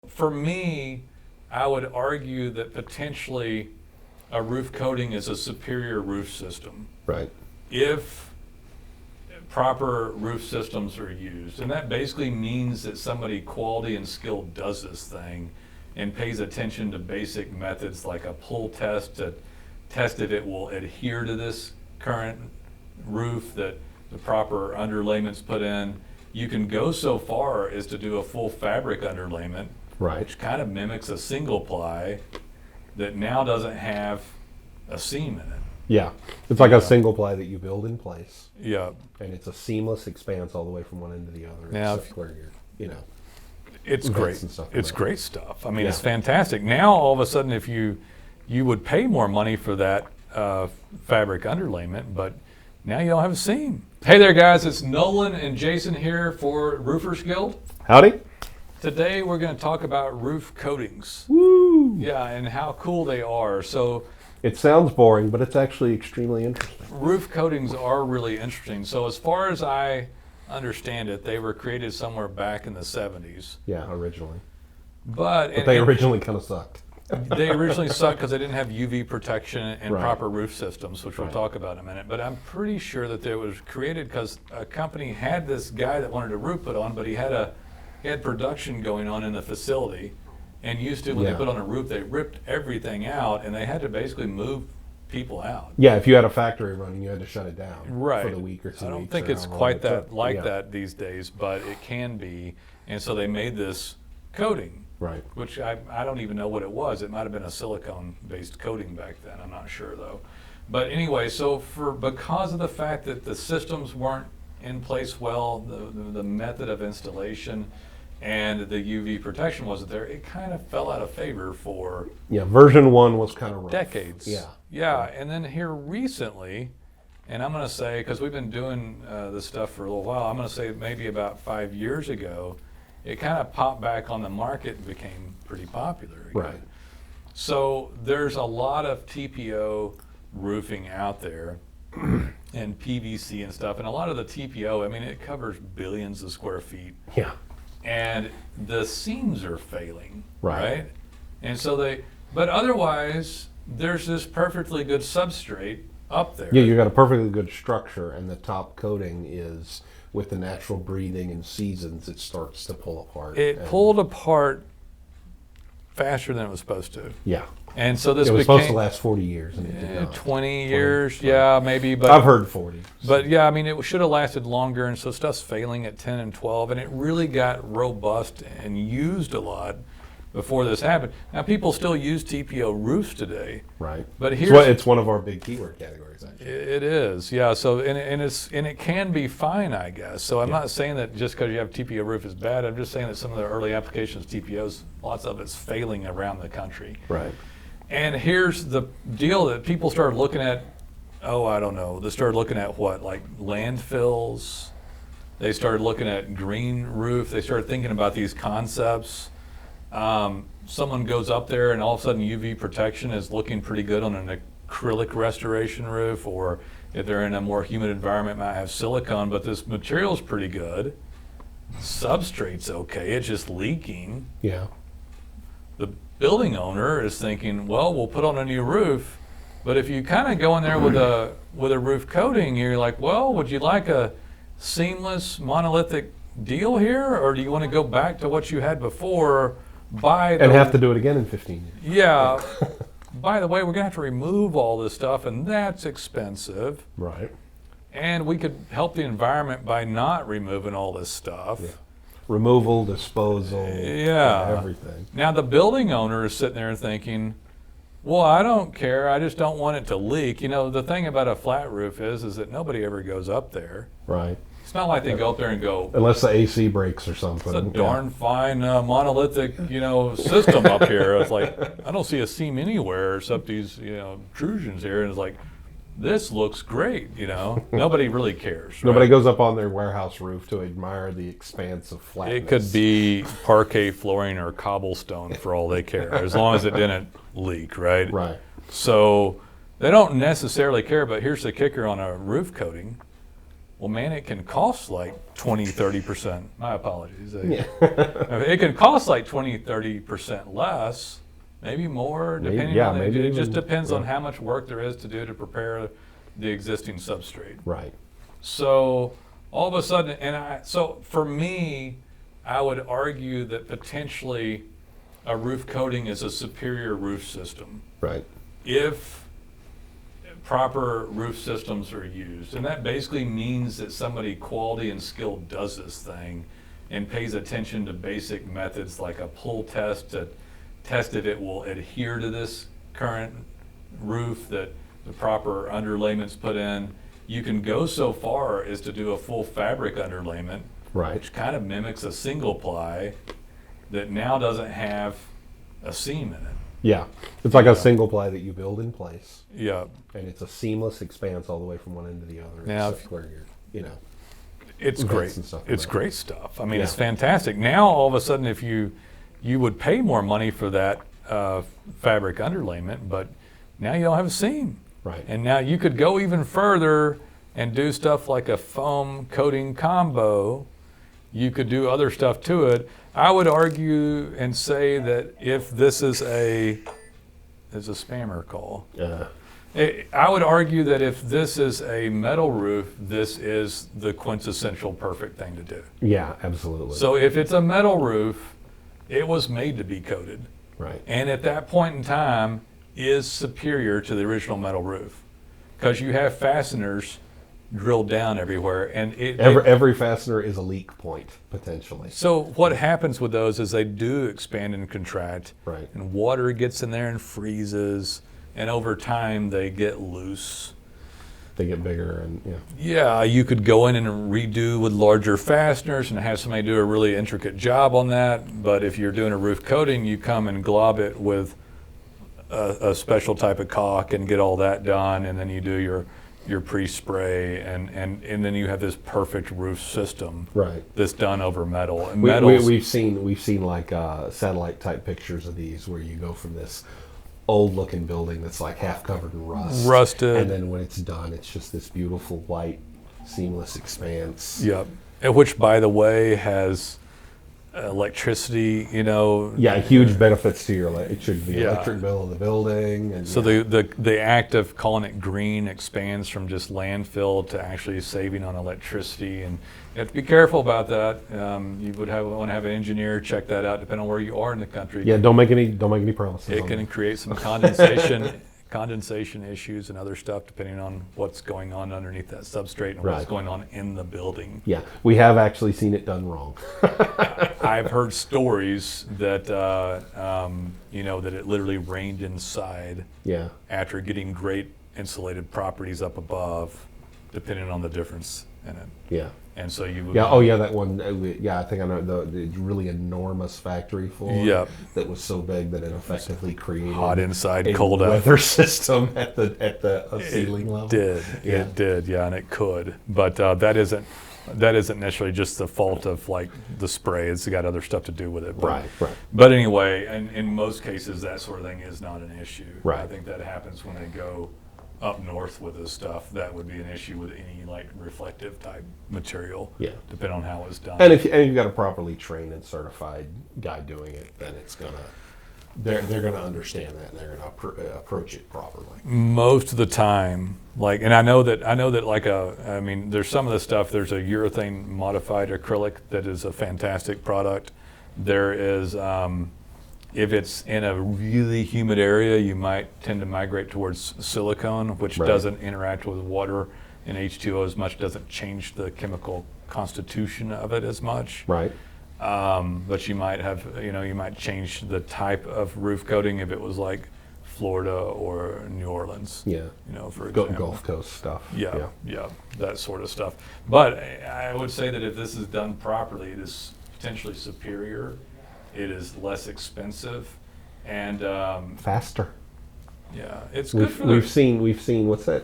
For me, I would argue that potentially a roof coating is a superior roof system Right. if proper roof systems are used. And that basically means that somebody quality and skilled does this thing and pays attention to basic methods like a pull test to test if it will adhere to this current roof that the proper underlayment's put in. You can go so far as to do a full fabric underlayment, Right. which kind of mimics a single ply that now doesn't have a seam in it. Yeah. It's like Yeah. a single ply that you build in place, Yeah, and it's a seamless expanse all the way from one end to the other. Now, except where you're, it's Vents great. and stuff It's like that. great stuff. I mean, it's Yeah. fantastic. Now all of a sudden, if you would pay more money for that fabric underlayment, but now you don't have a seam. Hey there, guys. It's Nolan and Jason here for Roofers Guild. Howdy. Today we're going to talk about roof coatings. Woo! Yeah, and how cool they are. So It sounds boring, but it's actually extremely interesting. roof coatings are really interesting. So as far as I understand it, they were created somewhere back in the 70s. Yeah, originally. But They originally kind of sucked. they originally sucked because they didn't have UV protection and Right. proper roof systems, which we'll Right. talk about in a minute. But I'm pretty sure that it was created because a company had this guy that wanted a roof put on, but he had production going on in the facility, and used to when they Yeah. put on a roof, they ripped everything out, and they had to basically move people out. Yeah, if you had a factory running, you had to shut it down Right. for the week or 2 weeks. I don't think or it's however long quite it that took. like Yeah. that these days, but it can be. And so they made this coating, Right. which I don't even know what it was. It might have been a silicone-based coating back then. I'm not sure though. But anyway, so because of the fact that the systems weren't in place well, the method of installation and the UV protection wasn't there, it kind of fell out of favor for Yeah, version 1 was kind of rough. decades. Yeah. Yeah, and then here recently, and I'm going to say, because we've been doing this stuff for a little while, I'm going to say maybe about 5 years ago, it kind of popped back on the market and became pretty popular again. Right. So there's a lot of TPO roofing out there and PVC and stuff, and a lot of the TPO, I mean, it covers billions of square feet, Yeah. and the seams are failing, Right. right? And so but otherwise, there's this perfectly good substrate up there. Yeah, you got a perfectly good structure, and the top coating is with the natural breathing and seasons, it starts to pull apart. It and- pulled apart faster than it was supposed to. Yeah. And so this It was became supposed to last 40 years, and it did not. 20 20, years, right. yeah, maybe. But I've heard 40. But yeah, I mean, it should have lasted longer, and so stuff's failing at 10 and 12, and it really got robust and used a lot before this happened. Now, people still use TPO roofs today, Right. but It's, here's it's one of our big keyword categories, actually. it is, yeah. So and it can be fine, I guess. So I'm not saying that just because you have TPO roof is bad. I'm just saying that some of the early applications of TPOs, lots of it's failing around the country. Right. And here's the deal that people started looking at. Oh, I don't know. They started looking at what, like landfills. They started looking at green roof. They started thinking about these concepts. Someone goes up there and all of a sudden UV protection is looking pretty good on an acrylic restoration roof, or if they're in a more humid environment, might have silicone, but this material's pretty good. Substrate's okay, it's just leaking. Yeah. The building owner is thinking, well, we'll put on a new roof, but if you kind of go in there with a roof coating, you're like, well, would you like a seamless monolithic deal here, or do you want to go back to what you had before? And have to do it again in 15 years. Yeah. By the way, we're going to have to remove all this stuff, and that's expensive. Right. And we could help the environment by not removing all this stuff. Yeah. Removal, disposal, Yeah. everything. Now, the building owner is sitting there thinking, well, I don't care. I just don't want it to leak. You know, the thing about a flat roof is that nobody ever goes up there. Right. It's not like they go up there and go, Unless the AC breaks or something. it's a darn fine monolithic, system up here. It's like, I don't see a seam anywhere except these, intrusions here. And it's like, this looks great, Nobody really cares. Right? Nobody goes up on their warehouse roof to admire the expanse of flatness. It could be parquet flooring or cobblestone for all they care, as long as it didn't leak, right? Well, man, it can cost like 20, 30%. My apologies. Yeah. It can cost like 20, 30% less, maybe more, depending yeah, on maybe it. It just even- depends on yeah. how much work there is to do to prepare the existing substrate. Right. So all of a sudden, so for me, I would argue that potentially a roof coating is a superior roof system Right. if proper roof systems are used. And that basically means that somebody quality and skilled does this thing and pays attention to basic methods like a pull test to test if it will adhere to this current roof that the proper underlayment's put in. You can go so far as to do a full fabric underlayment, Right. which kind of mimics a single ply that now doesn't have a seam in it. Yeah. It's like a single ply that you build in place, Yeah. and it's a seamless expanse all the way from one end to the other. Now, except where you're, you know. It's Vents great. and stuff It's like that. great stuff. I mean, it's Yeah. fantastic. Now, all of a sudden, if you would pay more money for that fabric underlayment, but now you don't have a seam. Right. And now you could go even further and do stuff like a foam coating combo. You could do other stuff to it. I would argue and say that if this is there's a spammer call. I would argue that if this is a metal roof, this is the quintessential perfect thing to do. Yeah, absolutely. So if it's a metal roof, it was made to be coated. Right. And at that point in time is superior to the original metal roof because you have fasteners drilled down everywhere. And Every fastener is a leak point, potentially. so what happens with those is they do expand and contract. Right. And water gets in there and freezes. And over time they get loose. They get bigger and, yeah. Yeah, you could go in and redo with larger fasteners and have somebody do a really intricate job on that. But if you're doing a roof coating, you come and glob it with a special type of caulk and get all that done. And then you do your pre-spray and then you have this perfect roof system Right. that's done over metal. And We've seen like satellite type pictures of these where you go from this old looking building that's like half covered in rust. Rusted. And then when it's done, it's just this beautiful white seamless expanse. Yep. And which, by the way, has electricity, Yeah, huge benefits to your it should be Yeah. electric bill of the building. And So yeah. the act of calling it green expands from just landfill to actually saving on electricity, and you have to be careful about that. You would want to have an engineer check that out, depending on where you are in the country. Yeah, don't make any promises. It on can that. create some condensation issues and other stuff, depending on what's going on underneath that substrate and what's Right. going on in the building. Yeah, we have actually seen it done wrong. I've heard stories that that it literally rained inside Yeah. after getting great insulated properties up above, depending on the difference in it. Yeah. And so you would, Yeah. Oh, yeah. That one. Yeah, I think I know the really enormous factory floor. Yep. That was so big that it effectively created hot inside, a cold out. weather system at the ceiling level. Yeah. It did, yeah, and it could, but that isn't necessarily just the fault of like the spray. It's got other stuff to do with it. But, Right. Right. But anyway, in most cases, that sort of thing is not an issue. Right. I think that happens when they go up north with this stuff. That would be an issue with any like reflective type material. Yeah. Depending on how it's done. And if you've got a properly trained and certified guy doing it, then it's they're gonna understand that and they're gonna approach it properly. Most of the time, and I know that there's some of the stuff, there's a urethane modified acrylic that is a fantastic product. There is, if it's in a really humid area, you might tend to migrate towards silicone, which Right. doesn't interact with water and H2O as much, doesn't change the chemical constitution of it as much. Right. But you might have, you might change the type of roof coating if it was like Florida or New Orleans. Yeah. For example. Gulf Coast stuff. Yeah, that sort of stuff. But I would say that if this is done properly, it is potentially superior. It is less expensive, and Faster. yeah, it's good for We've seen what's that?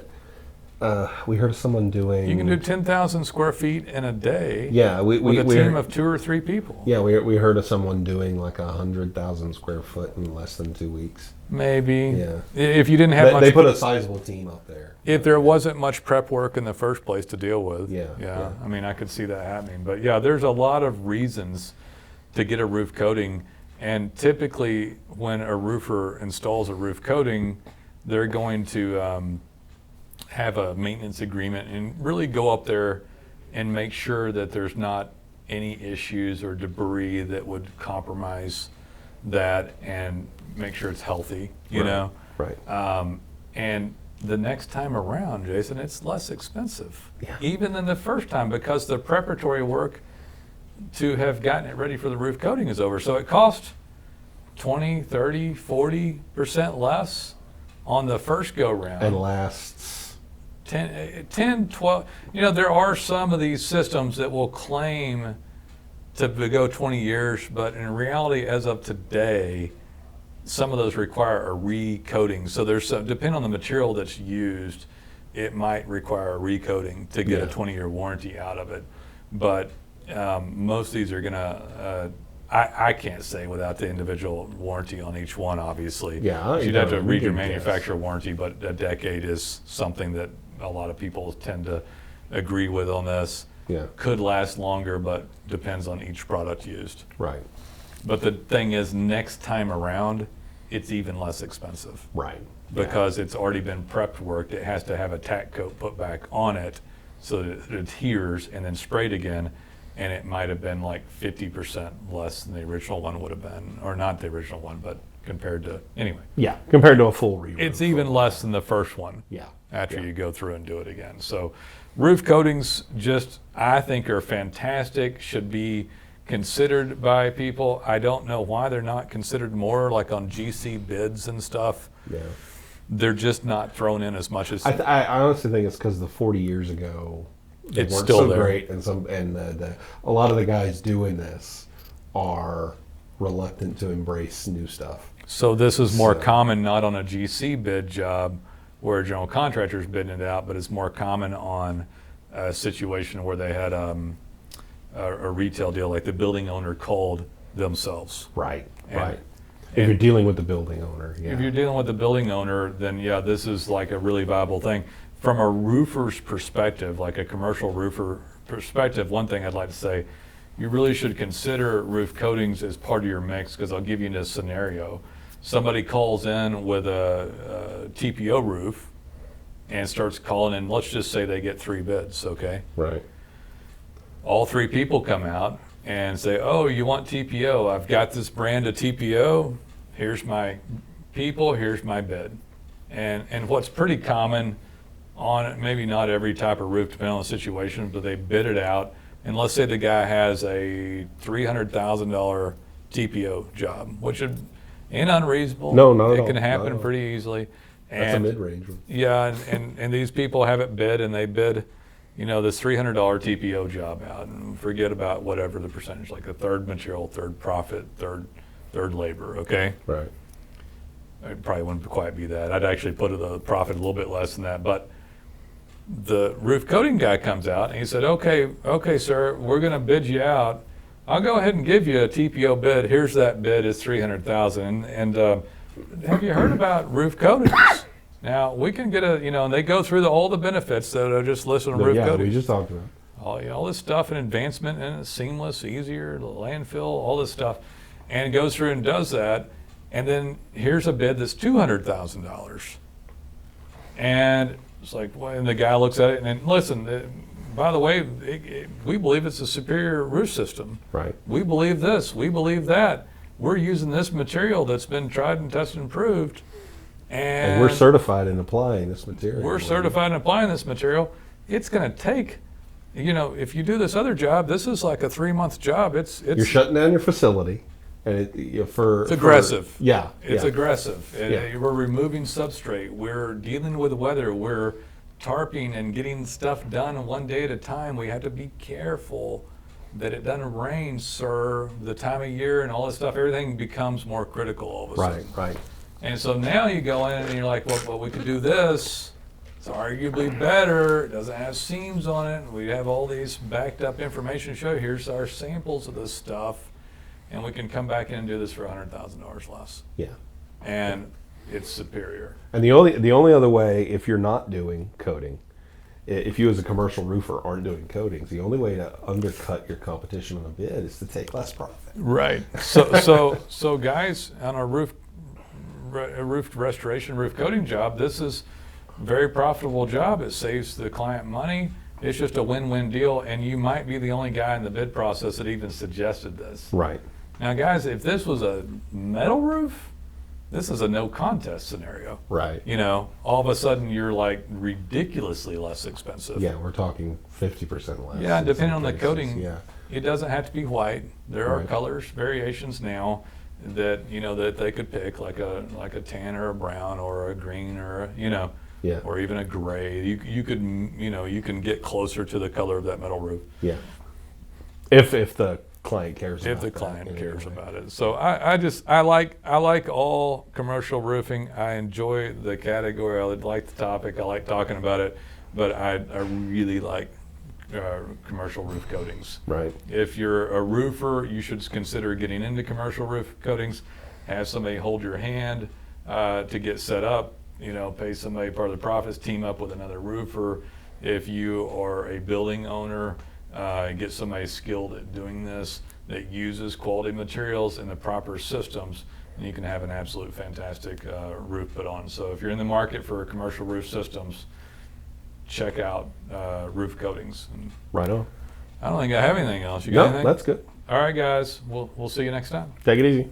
We heard of someone doing. You can do 10,000 square feet in a day. Yeah, we with a we team of 2 or 3 people. Yeah, we heard of someone doing like 100,000 square foot in less than 2 weeks. Maybe. Yeah. If you didn't have much. They put a sizable team up there. If there wasn't much prep work in the first place to deal with. Yeah. I mean, I could see that happening. But yeah, there's a lot of reasons to get a roof coating. And typically, when a roofer installs a roof coating, they're going to have a maintenance agreement and really go up there and make sure that there's not any issues or debris that would compromise that, and make sure it's healthy, you know? Right. And the next time around, Jason, it's less expensive, Yeah. even than the first time, because the preparatory work to have gotten it ready for the roof coating is over. So it costs 20, 30, 40% less on the first go round. And lasts. 10, 12, you know, there are some of these systems that will claim to go 20 years, but in reality, as of today, some of those require a recoating. So there's some, depending on the material that's used, it might require a recoating to get a 20-year warranty out of it. But most of these are gonna, I can't say without the individual warranty on each one, obviously. Yeah, You'd have to read your guess. manufacturer warranty, but a decade is something that a lot of people tend to agree with on this. Yeah. Could last longer, but depends on each product used. Right. But the thing is, next time around, it's even less expensive Right. because it's already been prepped worked. It has to have a tack coat put back on it so that it adheres and then sprayed again. And it might have been like 50% less than the original one would have been, or not the original one, but compared to, anyway. Yeah. Compared to a full re-roof. It's even less than the first one. Yeah. After Yeah. you go through and do it again. So roof coatings just, I think, are fantastic, should be considered by people. I don't know why they're not considered more, like on GC bids and stuff. Yeah. They're just not thrown in as much as. I honestly think it's because the 40 years ago, they It's weren't still so there. great, and a lot of the guys doing this are reluctant to embrace new stuff. So this is more So- common not on a GC bid job where a general contractor's bidding it out, but it's more common on a situation where they had a retail deal, like the building owner called themselves. Right. And- Right. If you're dealing with the building owner, yeah. If you're dealing with the building owner, then yeah, this is like a really viable thing. From a roofer's perspective, like a commercial roofer perspective, one thing I'd like to say, you really should consider roof coatings as part of your mix, because I'll give you this scenario. Somebody calls in with a TPO roof and starts calling in, let's just say they get 3 bids, okay? Right. All 3 people come out and say, oh, you want TPO? I've got this brand of TPO. Here's my people, here's my bid. And what's pretty common on, maybe not every type of roof, depending on the situation, but they bid it out. And let's say the guy has a $300,000 TPO job, which ain't unreasonable. No, not at It all. can Not happen at all. pretty easily. That's a And mid-range one. yeah, and these people have it bid, and they bid, you know, this $300 TPO job out, and forget about whatever the percentage, like a third material, third profit, third labor, okay? Right. It probably wouldn't quite be that. I'd actually put the profit a little bit less than that, but the roof coating guy comes out and he said, okay, sir, we're gonna bid you out. I'll go ahead and give you a TPO bid. Here's that bid, it's $300,000. And have you heard about roof coatings? Now, we can get and they go through all the benefits that are just listed on roof Yeah, we coatings. just talked about. All this stuff and advancement, and it's seamless, easier, landfill, all this stuff. And it goes through and does that. And then here's a bid that's $200,000. And it's like, well, and the guy looks at it and listen, by the way, we believe it's a superior roof system. Right. We believe this, we believe that. We're using this material that's been tried and tested and proved. And we're certified in applying this material. We're certified in applying this material. It's going to take, if you do this other job, this is like a 3-month job. You're shutting down your facility, and it's aggressive. Yeah. It's yeah. aggressive. Yeah. We're removing substrate. We're dealing with weather. We're tarping and getting stuff done one day at a time. We have to be careful that it doesn't rain, sir, the time of year and all this stuff. Everything becomes more critical all of a sudden. Right. And so now you go in and you're like, well, we could do this. It's arguably better. It doesn't have seams on it. We have all these backed up information to show you. Here's our samples of this stuff, and we can come back in and do this for $100,000 less. Yeah. And it's superior. And the only other way, if you're not doing coating, if you as a commercial roofer aren't doing coatings, the only way to undercut your competition on a bid is to take less profit. Right. So guys, on a roof restoration, roof coating job, this is a very profitable job. It saves the client money. It's just a win-win deal, and you might be the only guy in the bid process that even suggested this. Right. Now, guys, if this was a metal roof, this is a no contest scenario. Right. You know, all of a sudden you're like ridiculously less expensive. Yeah, we're talking 50% less. Yeah, in depending some on the cases. coating, Yeah. it doesn't have to be white. There are Right. colors, variations now that, you know, that they could pick, like a tan or a brown or a green or a, you know, Yeah. or even a gray. You could, you know, you can get closer to the color of that metal roof Yeah. If the client cares about if the that client in any cares way. about it. So I like all commercial roofing. I enjoy the category. I like the topic. I like talking about it, but I really like commercial roof coatings. Right. If you're a roofer, you should consider getting into commercial roof coatings. Have somebody hold your hand to get set up. You know, pay somebody part of the profits. Team up with another roofer. If you are a building owner, get somebody skilled at doing this that uses quality materials and the proper systems, and you can have an absolute fantastic roof put on. So if you're in the market for commercial roof systems, check out roof coatings. And Right on. I don't think I have anything else. You got No, anything? that's good. All right, guys. We'll see you next time. Take it easy.